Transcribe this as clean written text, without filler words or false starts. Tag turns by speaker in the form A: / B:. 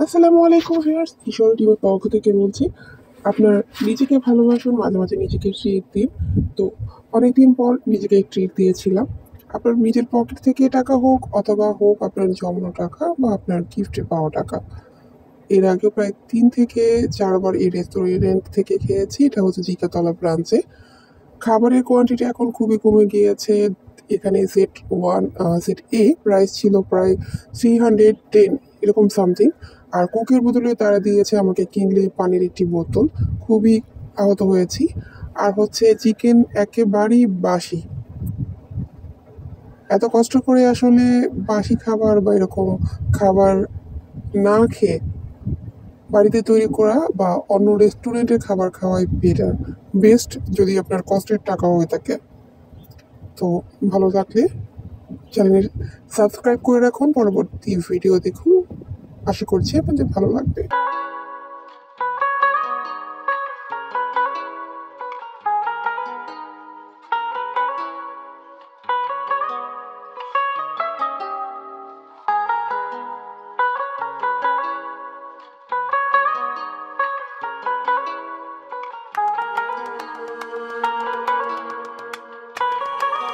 A: আসসালামু আলাইকুম ভিউয়ার্স, কিশোর টিমের পক্ষ থেকে বলছি। আপনার নিজেকে ভালোবাসুন, মাঝে মাঝে নিজেকে ট্রিট দিন। তো অনেকদিন পর নিজেকে ট্রিট দিয়েছিলাম। আপনার নিজের পকেট থেকে টাকা হোক অথবা হোক আপনার জমানো টাকা বা আপনার গিফটে পাওয়া টাকা। এর আগে প্রায় 3 থেকে 4 বার এই রেস্টুরেন্ট থেকে খেয়েছি। এটা হচ্ছে জিকাতলা ব্রাঞ্চে। খাবারের কোয়ান্টিটি এখন খুবই কমে গিয়েছে। এখানে সেট এ প্রাইস ছিল প্রায় 310 এরকম সামথিং। আর কোকের বদলে তারা দিয়েছে আমাকে কিনলে পানির একটি বোতল। খুবই আহত হয়েছি। আর হচ্ছে চিকেন একেবারেই বাসি। এত কষ্ট করে আসলে বাসি খাবার বা এরকম খাবার না খেয়ে বাড়িতে তৈরি করা বা অন্য রেস্টুরেন্টের খাবার খাওয়াই বেস্ট, যদি আপনার কষ্টের টাকা হয়ে থাকে। তো ভালো লাগলে চ্যানেলের সাবস্ক্রাইব করে রাখুন, পরবর্তী ভিডিও দেখুন। আশা করছি আপনাদের ভালো লাগবে।